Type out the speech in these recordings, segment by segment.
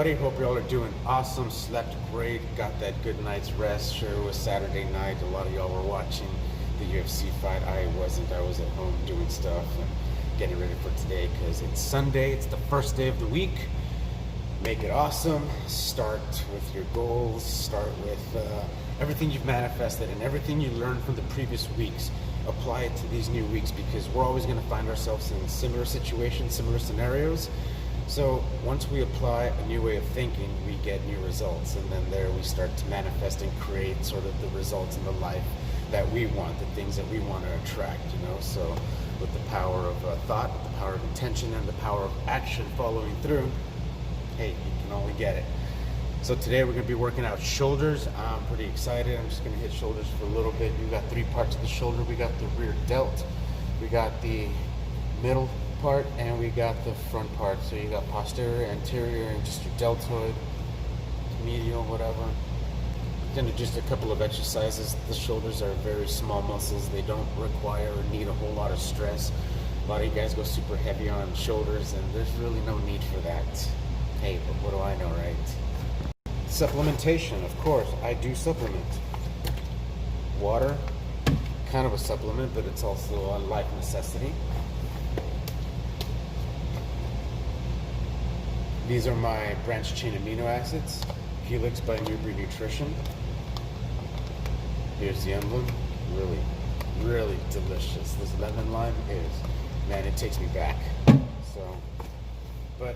everybody. Hope y'all are doing awesome. Slept great. Got that good night's rest. Sure, it was Saturday night. A lot of y'all were watching the UFC fight. I wasn't. I was at home doing stuff and getting ready for today because it's Sunday. It's the first day of the week. Make it awesome. Start with your goals. Start with everything you've manifested and everything you learned from the previous weeks. Apply it to these new weeks because we're always going to find ourselves in similar situations, similar scenarios. So once we apply a new way of thinking, we get new results, and then there we start to manifest and create sort of the results in the life that we want, the things that we want to attract, you know. So with the power of thought, with the power of intention, and the power of action following through, hey, you can only get it. So today we're going to be working out shoulders. I'm pretty excited. I'm just going to hit shoulders for a little bit. We've got three parts of the shoulder. We got the rear delt, we got the middle part, and we got the front part. So you got posterior, anterior, and just your deltoid, medial, whatever. Then just a couple of exercises. The shoulders are very small muscles. They don't require or need a whole lot of stress. A lot of you guys go super heavy on shoulders, and there's really no need for that. Hey, but what do I know, right? Supplementation, of course. I do supplement. Water, kind of a supplement, but it's also a life necessity. These are my branched chain amino acids, HELIX by Nubreed Nutrition. Here's the emblem. Really, really delicious. This lemon lime is, man, it takes me back. So, but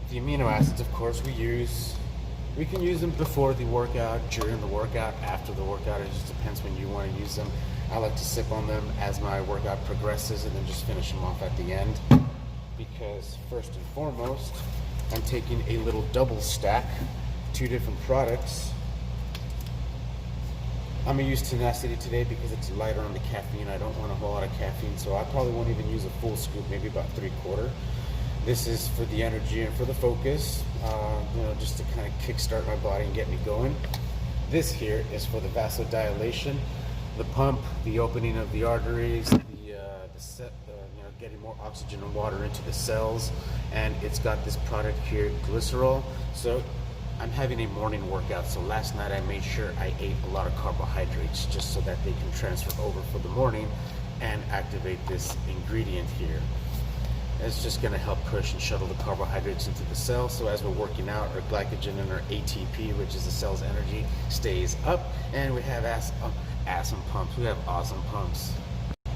the amino acids, of course, we can use them before the workout, during the workout, after the workout. It just depends when you want to use them. I like to sip on them as my workout progresses and then just finish them off at the end. Because first and foremost, I'm taking a little double stack, two different products. I'm gonna use Tenacity today because it's lighter on the caffeine. I don't want a whole lot of caffeine, so I probably won't even use a full scoop, maybe about 3/4. This is for the energy and for the focus, you know, just to kind of kickstart my body and get me going. This here is for the vasodilation, the pump, the opening of the arteries, getting more oxygen and water into the cells. And it's got this product here, glycerol. So I'm having a morning workout, so last night I made sure I ate a lot of carbohydrates just so that they can transfer over for the morning and activate this ingredient here. It's just going to help push and shuttle the carbohydrates into the cell, so as we're working out, our glycogen and our ATP, which is the cell's energy, stays up, and we have awesome pumps. We have awesome pumps.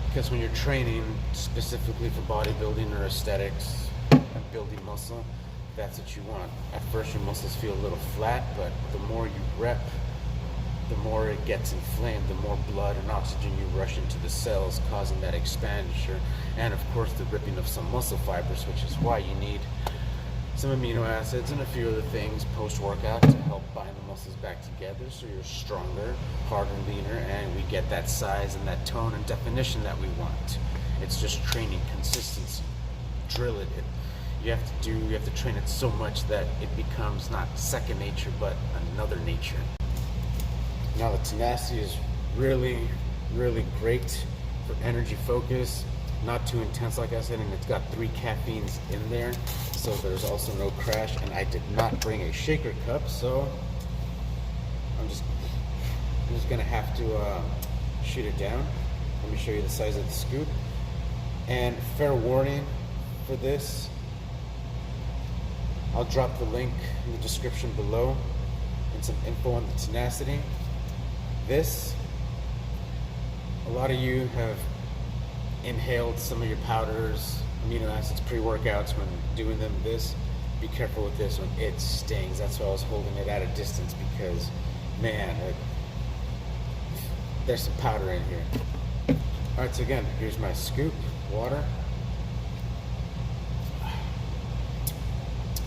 Because when you're training specifically for bodybuilding or aesthetics and building muscle, that's what you want. At first your muscles feel a little flat, but the more you rep, the more it gets inflamed, the more blood and oxygen you rush into the cells, causing that expansion, and of course the ripping of some muscle fibers, which is why you need some amino acids and a few other things post-workout to help bind the muscles back together so you're stronger, harder, leaner, and we get that size and that tone and definition that we want. It's just training, consistency, drill it. You have to train it so much that it becomes not second nature but another nature. Now the Tenacity is really, really great for energy focus, not too intense like I said, and it's got 3 caffeines in there, so there's also no crash. And I did not bring a shaker cup, so I'm just gonna have to shoot it down. Let me show you the size of the scoop. And fair warning for this, I'll drop the link in the description below and some info on the Tenacity. This, a lot of you have inhaled some of your powders, amino acids, pre-workouts when doing them. This, be careful with this one, it stings. That's why I was holding it at a distance, because man, there's some powder in here. Alright, so again, here's my scoop, water.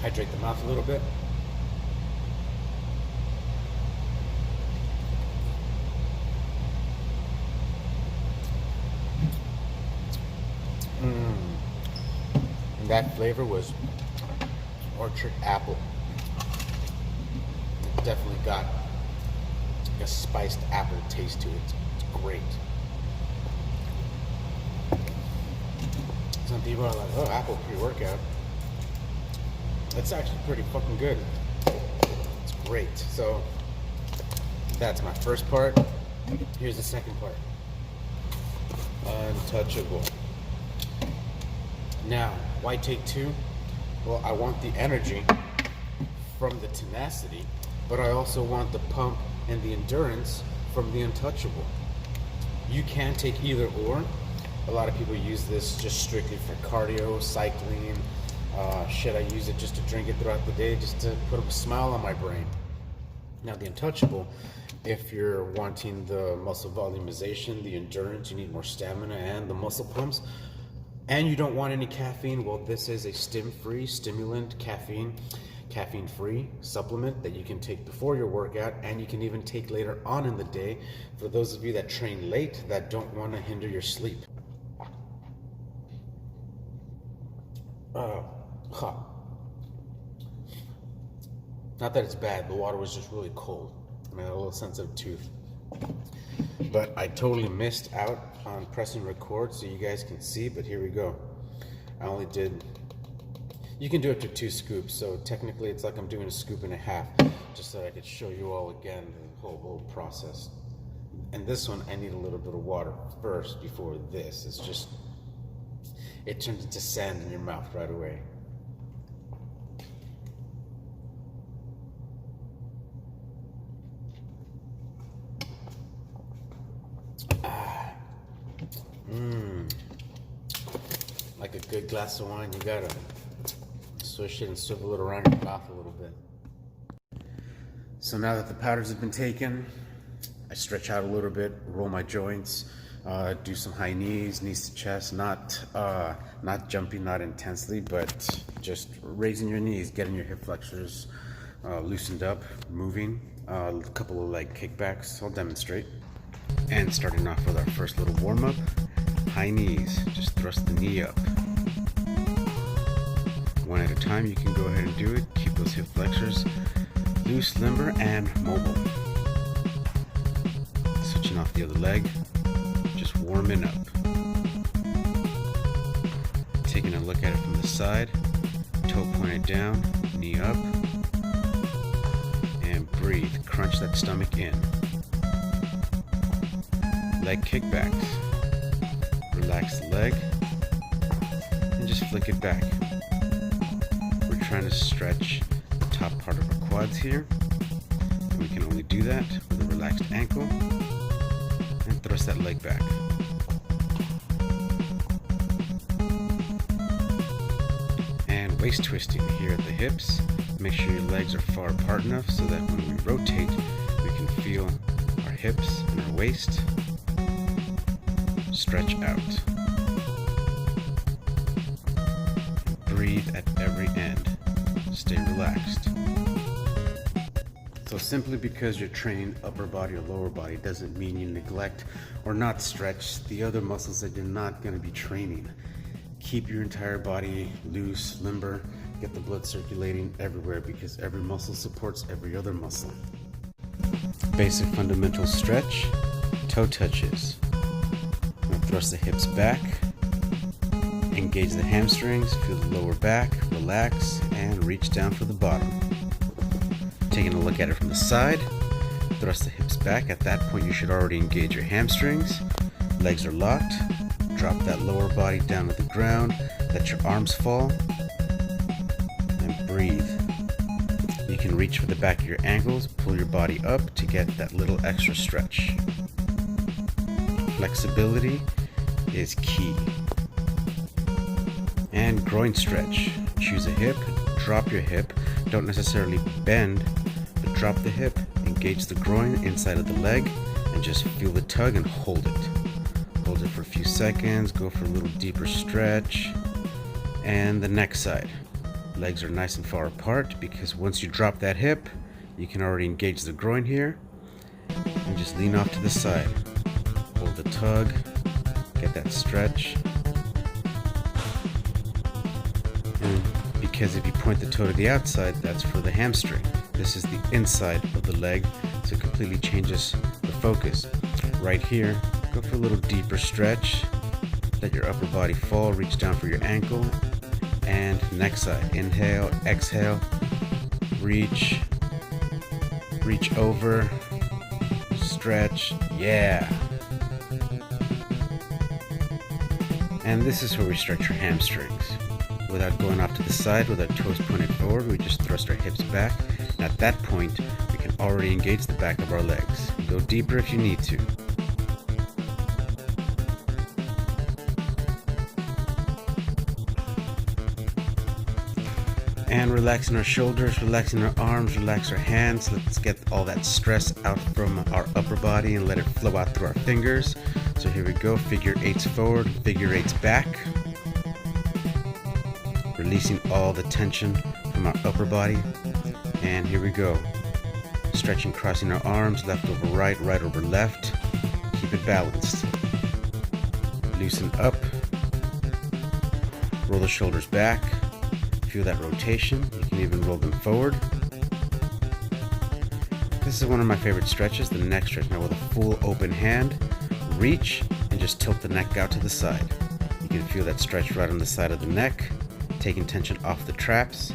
Hydrate the mouth a little bit. And that flavor was orchard apple. It definitely got a spiced apple taste to it. It's great. Some people are like, oh, apple pre-workout. That's actually pretty fucking good. Great. So that's my first part. Here's the second part. Untouchable. Now, why take two? Well, I want the energy from the Tenacity, but I also want the pump and the endurance from the Untouchable. You can take either or. A lot of people use this just strictly for cardio, cycling. Shit, I use it just to drink it throughout the day, just to put a smile on my brain. Now the Untouchable, if you're wanting the muscle volumization, the endurance, you need more stamina and the muscle pumps, and you don't want any caffeine, well, this is a stim-free, stimulant, caffeine-free supplement that you can take before your workout, and you can even take later on in the day for those of you that train late that don't want to hinder your sleep. Not that it's bad, the water was just really cold. I had a little sensitive tooth. But I totally missed out on pressing record so you guys can see, but here we go. I only did, you can do up to 2 scoops, so technically it's like I'm doing a scoop and a half, just so I could show you all again the whole process. And this one, I need a little bit of water first before this. It's just, it turns into sand in your mouth right away. Like a good glass of wine, you gotta swish it and swivel it around your mouth a little bit. So now that the powders have been taken, I stretch out a little bit, roll my joints, do some high knees to chest, not jumping, not intensely, but just raising your knees, getting your hip flexors loosened up, moving, a couple of leg kickbacks. I'll demonstrate. And starting off with our first little warm-up, high knees, just thrust the knee up. One at a time, you can go ahead and do it. Keep those hip flexors loose, limber, and mobile. Switching off the other leg, just warming up. Taking a look at it from the side, toe pointed down, knee up, and breathe. Crunch that stomach in. Leg kickbacks. Relax the leg and just flick it back. We're trying to stretch the top part of our quads here. And we can only do that with a relaxed ankle. And thrust that leg back. And waist twisting here at the hips. Make sure your legs are far apart enough so that when we rotate, we can feel our hips and our waist stretch out. Breathe at every end. Stay relaxed. So simply because you're training upper body or lower body doesn't mean you neglect or not stretch the other muscles that you're not going to be training. Keep your entire body loose, limber, get the blood circulating everywhere because every muscle supports every other muscle. Basic fundamental stretch, toe touches. Now thrust the hips back, engage the hamstrings, feel the lower back, relax, and reach down for the bottom. Taking a look at it from the side, thrust the hips back. At that point, you should already engage your hamstrings. Legs are locked. Drop that lower body down to the ground. Let your arms fall, and breathe. You can reach for the back of your ankles, pull your body up to get that little extra stretch. Flexibility is key. And groin stretch. Choose a hip, drop your hip. Don't necessarily bend, but drop the hip, engage the groin inside of the leg, and just feel the tug and hold it. Hold it for a few seconds, go for a little deeper stretch. And the next side. Legs are nice and far apart because once you drop that hip, you can already engage the groin here. And just lean off to the side. Hold the tug, get that stretch. And because if you point the toe to the outside, that's for the hamstring. This is the inside of the leg, so it completely changes the focus. Right here, go for a little deeper stretch. Let your upper body fall, reach down for your ankle. And next side, inhale, exhale, reach, reach over, stretch, yeah. And this is where we stretch your hamstrings. Without going off to the side, with our toes pointed forward, we just thrust our hips back. And at that point, we can already engage the back of our legs. Go deeper if you need to. And relaxing our shoulders, relaxing our arms, relax our hands. Let's get all that stress out from our upper body and let it flow out through our fingers. So here we go, figure eights forward, figure eights back. Releasing all the tension from our upper body. And here we go. Stretching, crossing our arms, left over right, right over left. Keep it balanced. Loosen up. Roll the shoulders back. Feel that rotation. You can even roll them forward. This is one of my favorite stretches, the neck stretch. Now with a full open hand, reach and just tilt the neck out to the side. You can feel that stretch right on the side of the neck, taking tension off the traps.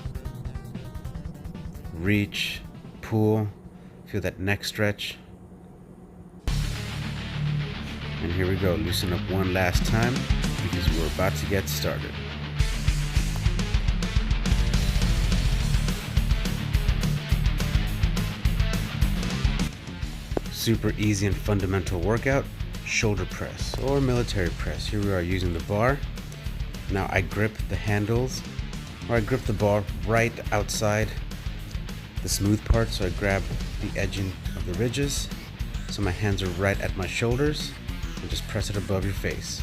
Reach, pull, feel that neck stretch. And here we go, loosen up one last time because we're about to get started. Super easy and fundamental workout, shoulder press or military press. Here we are using the bar. Now I grip the handles, or I grip the bar right outside the smooth part, so I grab the edging of the ridges, so my hands are right at my shoulders, and just press it above your face.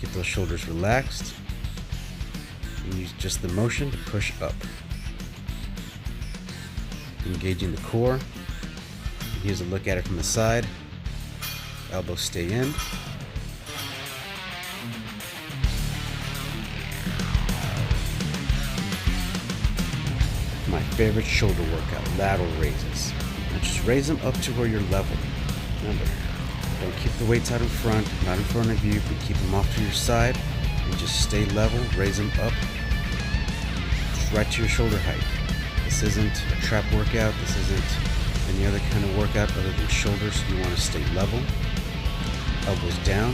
Keep those shoulders relaxed, and use just the motion to push up. Engaging the core. Here's a look at it from the side. Elbows stay in. My favorite shoulder workout, lateral raises. Now just raise them up to where you're level. Remember, don't keep the weights out in front, not in front of you, but keep them off to your side and just stay level. Raise them up, just right to your shoulder height. This isn't a trap workout, this isn't any other kind of workout other than shoulders, so you want to stay level. Elbows down,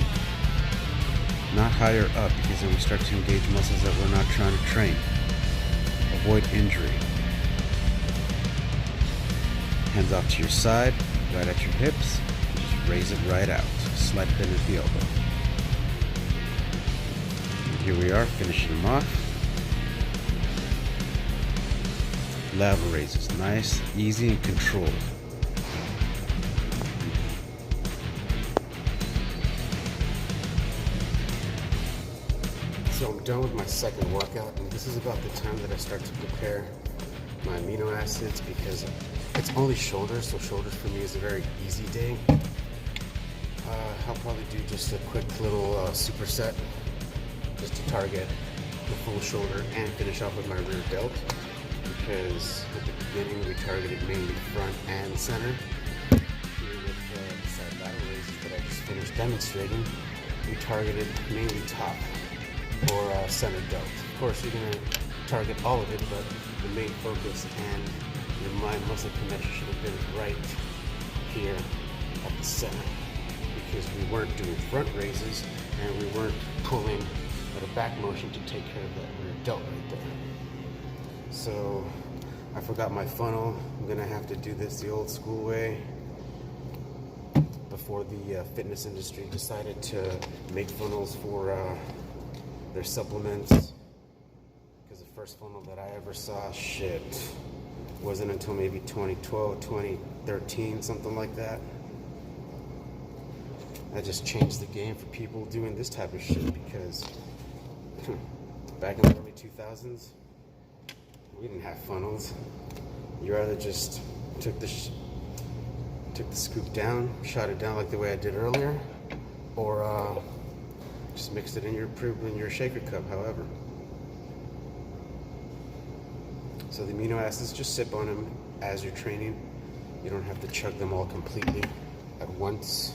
not higher up, because then we start to engage muscles that we're not trying to train. Avoid injury. Hands off to your side, right at your hips, and just raise it right out. Slight bend at the elbow. And here we are, finishing them off. Lateral raises, nice, easy, and controlled. So I'm done with my second workout, and this is about the time that I start to prepare my amino acids, because it's only shoulders, so shoulders for me is a very easy day. I'll probably do just a quick little superset just to target the full shoulder and finish off with my rear delt, because at the beginning we targeted mainly front and center. Here with the side lateral raises that I just finished demonstrating, we targeted mainly top or center delt. Of course, you're going to target all of it, but the main focus and your mind-muscle connection should have been right here at the center, because we weren't doing front raises and we weren't pulling at a back motion to take care of that rear delt right there. So I forgot my funnel. I'm gonna have to do this the old school way, before the fitness industry decided to make funnels for their supplements. Because the first funnel that I ever saw, wasn't until maybe 2012, 2013, something like that. That just changed the game for people doing this type of shit, because back in the early 2000s, we didn't have funnels. You either just took the scoop down, shot it down like the way I did earlier, or just mixed it in your shaker cup, however. So the amino acids, just sip on them as you're training. You don't have to chug them all completely at once,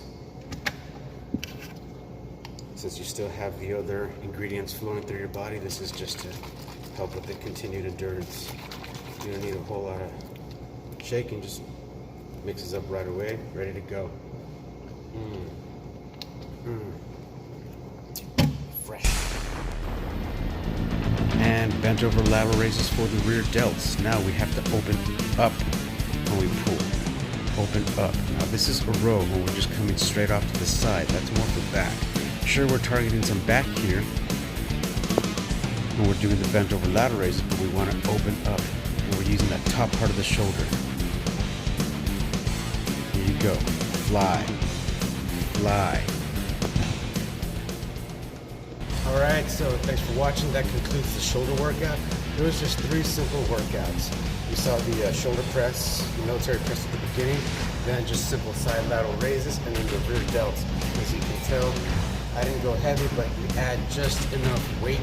since you still have the other ingredients flowing through your body. This is just to help with the continued endurance. You don't need a whole lot of shaking, just mixes up right away, ready to go. Fresh. And bent over lateral raises for the rear delts. Now we have to open up when we pull. Open up. Now this is a row when we're just coming straight off to the side. That's more for back. Sure, we're targeting some back here when we're doing the bent over lateral raises, but we want to open up and we're using that top part of the shoulder. Here you go. Fly. Fly. Alright, so thanks for watching. That concludes the shoulder workout. It was just 3 simple workouts. You saw the shoulder press, the military press at the beginning, then just simple side lateral raises, and then the rear delts. As you can tell, I didn't go heavy, but you add just enough weight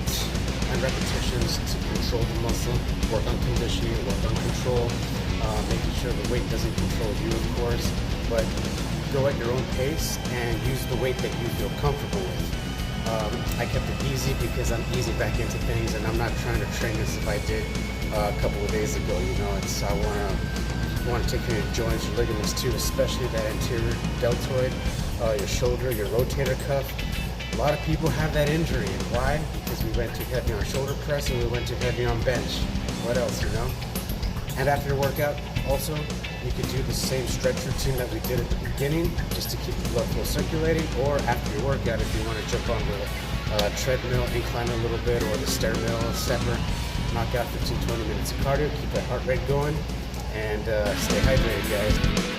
and repetitions to control the muscle, work on conditioning, work on control, making sure the weight doesn't control you, of course, but go at your own pace and use the weight that you feel comfortable with. I kept it easy because I'm easy back into things, and I'm not trying to train as if I did a couple of days ago. You know, I want to take care of your joints, your ligaments too, especially that anterior deltoid, your shoulder, your rotator cuff. A lot of people have that injury, and why? Because we went too heavy on shoulder press and we went too heavy on bench. What else, you know? And after the workout, also, you could do the same stretch routine that we did at the beginning, just to keep the blood flow circulating, or after your workout, if you want to jump on the treadmill, incline a little bit, or the stair mill, stepper, knock out 15-20 minutes of cardio, keep that heart rate going, and stay hydrated, guys.